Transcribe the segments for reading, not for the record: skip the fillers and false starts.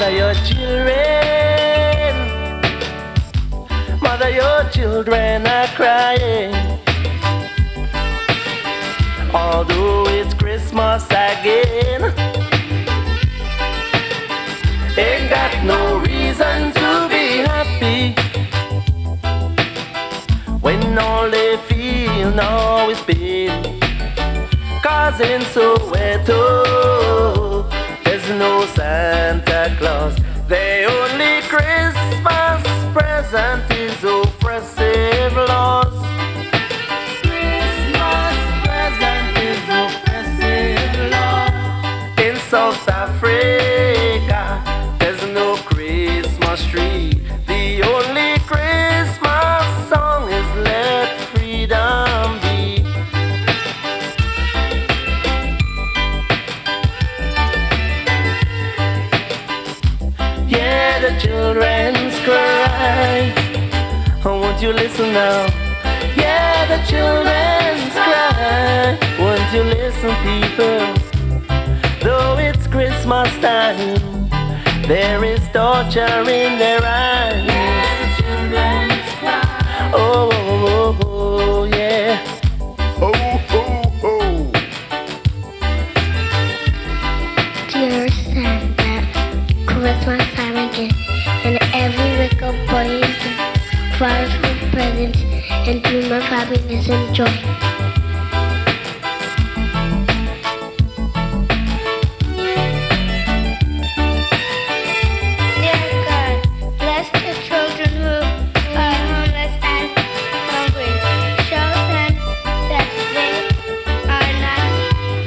Mother, your children, mother, your children are crying. Although it's Christmas again, ain't got no reason to be happy when all they feel now is pain. 'Cause in Soweto, there's no Santa Claus. The only Christmas present is oppressive laws. Christmas present is oppressive laws. In South Africa, there's no Christmas tree. The only Christmas song is Let Freedom Be. Yeah, the children's cry. Won't you listen now? Yeah, the children's cry. Won't you listen, people? Though it's Christmas time, there is torture in their eyes. Yeah, the children's cry. Oh, oh, oh, oh, yeah. Oh, oh, oh. Dear Santa, Christmas time again, and every little boy is far from presents and dream of happiness and joy. Dear God, bless the children who are homeless and hungry. Show them that they are not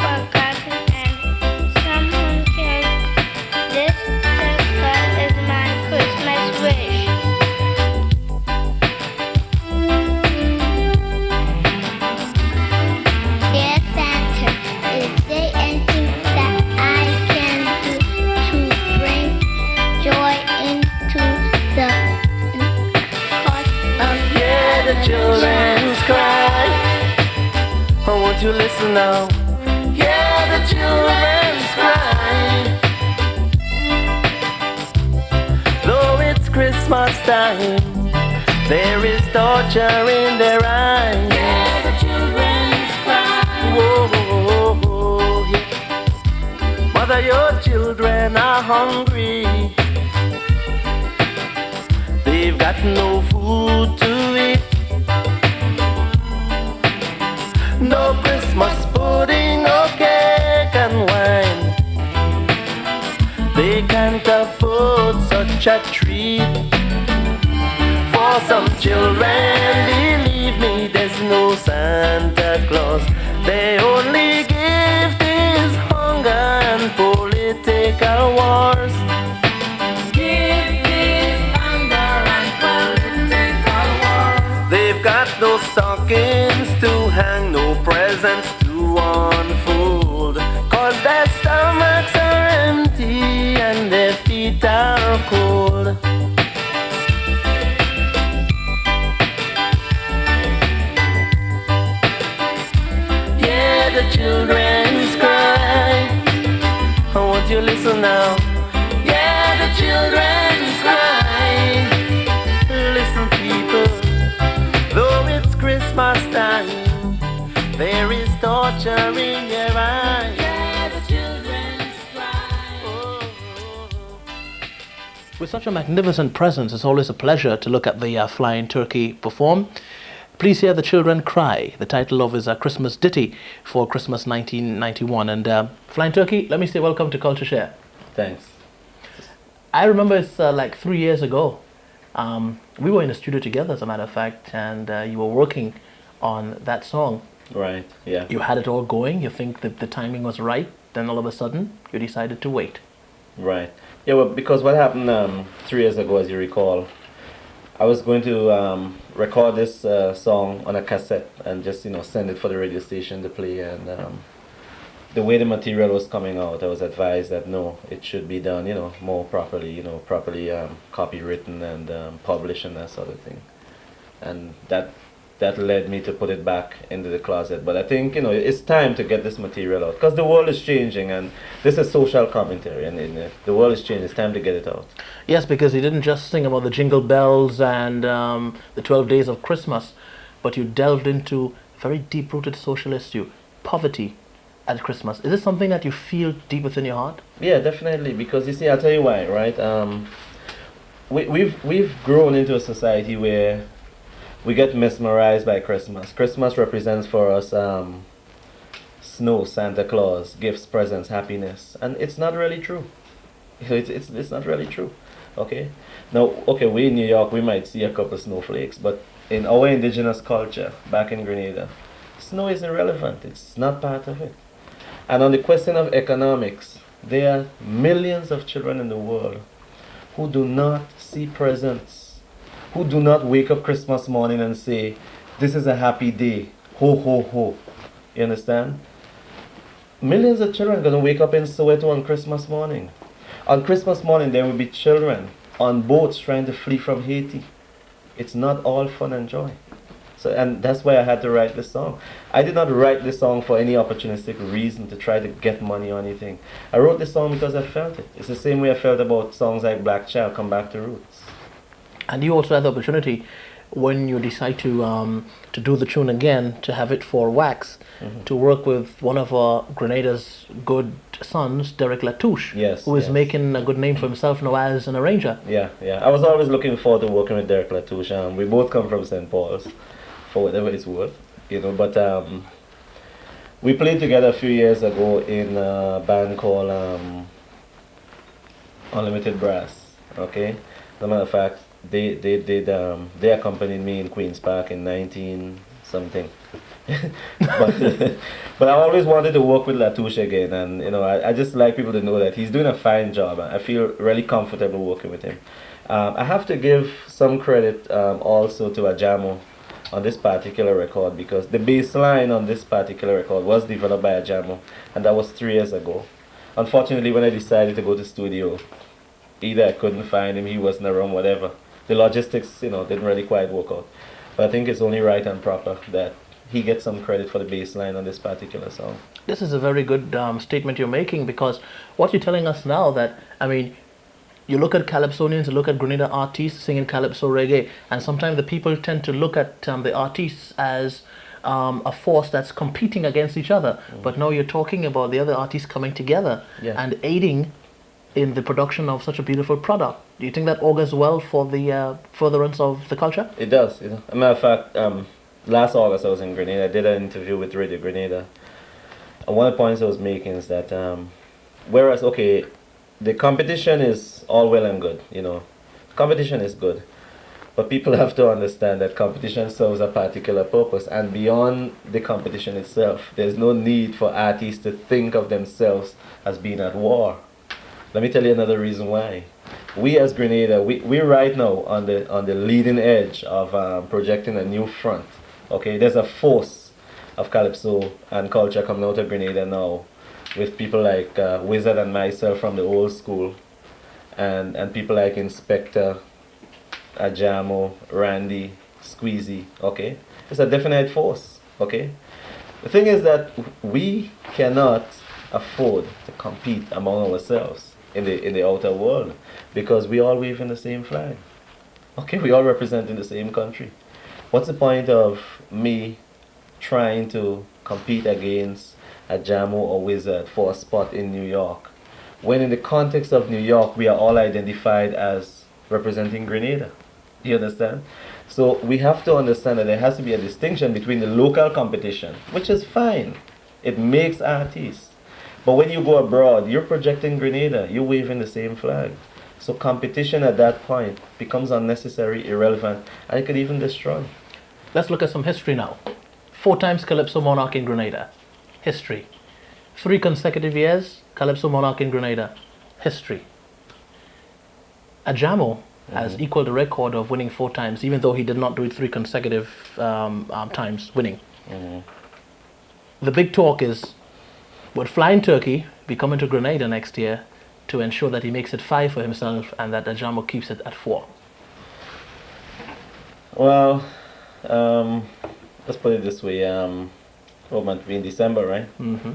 forgotten and someone cares. This God is my Christmas wish. Dear Santa, is there anything that I can do to bring joy into the heart of Yeah, the children's cry. Oh, won't you listen now? Yeah, the children's cry. Though it's Christmas time, there is torture in their eyes. Yeah, the children's cry. Whoa, whoa, whoa, yeah. Mother, your children are hungry. They've got no food to eat. No Christmas pudding, no cake and wine. They can't afford such a treat. For some children, believe me, there's no Santa Claus. The only gift is hunger and political wars. Gift is hunger and political wars. They've got no stockings to hang, no presents to unfold. 'Cause their stomachs are empty and their feet are cold. Yeah, the children's cry. Won't you listen now? Yeah, the children's cry. Listen, people, though it's Christmas time, there is torture in your eyes. Yeah, the children's cry. Oh, oh, oh. With such a magnificent presence, it's always a pleasure to look at the Flying Turkey perform. Please hear the children cry, the title of his Christmas ditty for Christmas 1991. And Flying Turkey, let me say welcome to CultureShare. Thanks. I remember it's like 3 years ago. We were in the studio together, as a matter of fact, and you were working on that song. Right, yeah. You had it all going, you think that the timing was right, then all of a sudden you decided to wait. Right. Yeah, well, because what happened 3 years ago, as you recall, I was going to record this song on a cassette and just, send it for the radio station to play. And the way the material was coming out, I was advised that no, it should be done, more properly, properly copywritten and published and that sort of thing. And that that led me to put it back into the closet. But I think, you know, it's time to get this material out because the world is changing, and this is social commentary, and the world is changing. It's time to get it out. Yes, because you didn't just sing about the jingle bells and the 12 days of Christmas, but you delved into a very deep-rooted social issue, poverty at Christmas. Is this something that you feel deep within your heart? Yeah, definitely. Because you see, I'll tell you why, right? We've grown into a society where we get mesmerized by Christmas. Christmas represents for us snow, Santa Claus, gifts, presents, happiness, and it's not really true. It's not really true. Okay. Now, okay, we in New York, we might see a couple of snowflakes, but in our indigenous culture back in Grenada, snow is irrelevant. It's not part of it. And on the question of economics, there are millions of children in the world who do not see presents, who do not wake up Christmas morning and say, this is a happy day, ho, ho, ho. You understand? Millions of children are going to wake up in Soweto on Christmas morning. On Christmas morning, there will be children on boats trying to flee from Haiti. It's not all fun and joy. So, and that's why I had to write this song. I did not write this song for any opportunistic reason to try to get money or anything. I wrote this song because I felt it. It's the same way I felt about songs like Black Child, Come Back to Roots. And you also had the opportunity, when you decide to do the tune again, to have it for wax, to work with one of Grenada's good sons, Derek Latouche, Yes, who is yes. making a good name for himself now as an arranger. Yeah, yeah. I was always looking forward to working with Derek Latouche. We both come from St. Paul's, for whatever it's worth, you know. But we played together a few years ago in a band called Unlimited Brass. Okay, as a matter of fact, they accompanied me in Queens Park in 19 something. but I always wanted to work with Latouche again, and you know, I just like people to know that he's doing a fine job. I feel really comfortable working with him. I have to give some credit also to Ajamo on this particular record, because the bass line on this particular record was developed by Ajamo, and that was 3 years ago. Unfortunately, when I decided to go to studio, either I couldn't find him, he wasn't around, whatever. The logistics, you know, didn't really quite work out. But I think it's only right and proper that he gets some credit for the bass line on this particular song. This is a very good statement you're making, because what you're telling us now, that, I mean, you look at Calypsonians, you look at Grenada artists singing Calypso reggae, and sometimes the people tend to look at the artists as a force that's competing against each other. But now you're talking about the other artists coming together and aiding in the production of such a beautiful product. Do you think that augurs well for the furtherance of the culture? It does, you know. As a matter of fact, last August I was in Grenada. I did an interview with Radio Grenada. And one of the points I was making is that whereas, okay, the competition is all well and good, you know. Competition is good. But people have to understand that competition serves a particular purpose, and beyond the competition itself, there's no need for artists to think of themselves as being at war. Let me tell you another reason why. We as Grenada, we're right now on the leading edge of projecting a new front. Okay, there's a force of Calypso and culture coming out of Grenada now, with people like Wizard and myself from the old school, and people like Inspector, Ajamo, Randy, Squeezy. Okay, it's a definite force. Okay, the thing is that we cannot afford to compete among ourselves in the outer world, because we all wave in the same flag. Okay, we all represent in the same country. What's the point of me trying to compete against Ajamo or Wizard for a spot in New York, when in the context of New York we are all identified as representing Grenada? You understand? So we have to understand that there has to be a distinction between the local competition, which is fine. It makes artists. But when you go abroad, you're projecting Grenada, you're waving the same flag. So competition at that point becomes unnecessary, irrelevant, and it could even destroy. Let's look at some history now. 4 times Calypso Monarch in Grenada. History. 3 consecutive years, Calypso Monarch in Grenada. History. Ajamo has equaled the record of winning 4 times, even though he did not do it 3 consecutive times winning. The big talk is, would Flying Turkey be coming to Grenada next year to ensure that he makes it 5 for himself and that Ajamo keeps it at 4? Well, let's put it this way. What month be in December, right? Mm-hmm.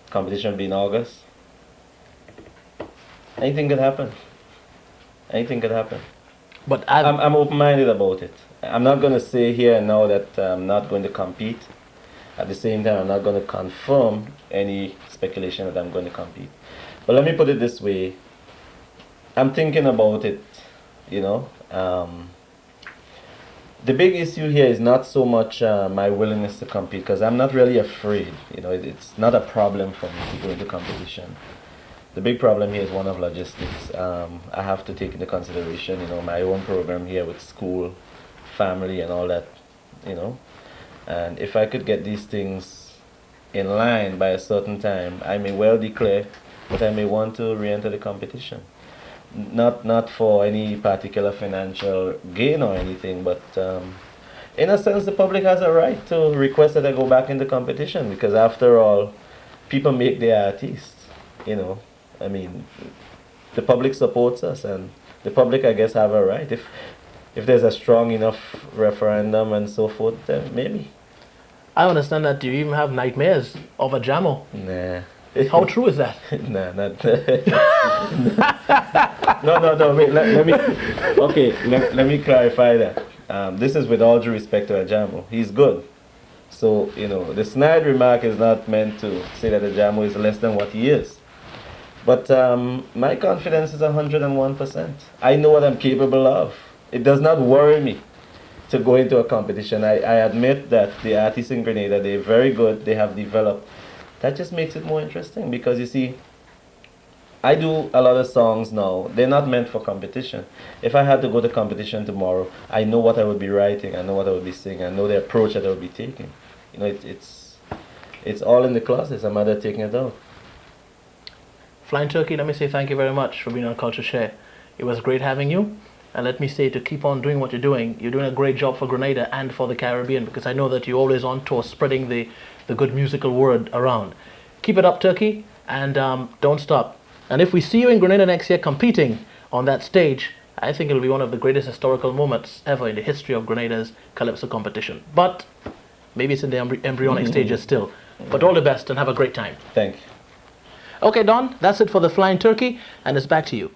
Competition be in August. Anything could happen. Anything could happen. But I'm open-minded about it. I'm not going to say here and now that I'm not going to compete. At the same time, I'm not going to confirm any speculation that I'm going to compete. But let me put it this way. I'm thinking about it, you know. The big issue here is not so much my willingness to compete, because I'm not really afraid. You know, it's not a problem for me to go into competition. The big problem here is one of logistics. I have to take into consideration, you know, my own program here with school, family, and all that, you know. And if I could get these things in line by a certain time, I may well declare that I may want to re-enter the competition. Not for any particular financial gain or anything, but in a sense, the public has a right to request that I go back into competition, because after all, people make their artists, you know. I mean, the public supports us, and the public, I guess, have a right. If there's a strong enough referendum and so forth, then maybe. I understand that you even have nightmares of a jammo. Nah. How true is that? Nah, not. No. Wait. Let me. Okay. Let me clarify that. This is with all due respect to Ajamo. He's good. So you know, the snide remark is not meant to say that Ajamo is less than what he is. But my confidence is 101%. I know what I'm capable of. It does not worry me to go into a competition. I admit that the artists in Grenada, they're very good. They have developed. That just makes it more interesting, because you see, I do a lot of songs now. They're not meant for competition. If I had to go to competition tomorrow, I know what I would be writing. I know what I would be singing. I know the approach that I would be taking. You know, it's all in the closet. It's a matter of taking it out. Flying Turkey, let me say thank you very much for being on CultureShare. It was great having you. And let me say to keep on doing what you're doing. You're doing a great job for Grenada and for the Caribbean, because I know that you're always on tour spreading the good musical word around. Keep it up, Turkey, and don't stop. And if we see you in Grenada next year competing on that stage, I think it'll be one of the greatest historical moments ever in the history of Grenada's Calypso competition. But maybe it's in the embryonic stages still. But all the best and have a great time. Thank you. Okay, Don, that's it for the Flying Turkey, and it's back to you.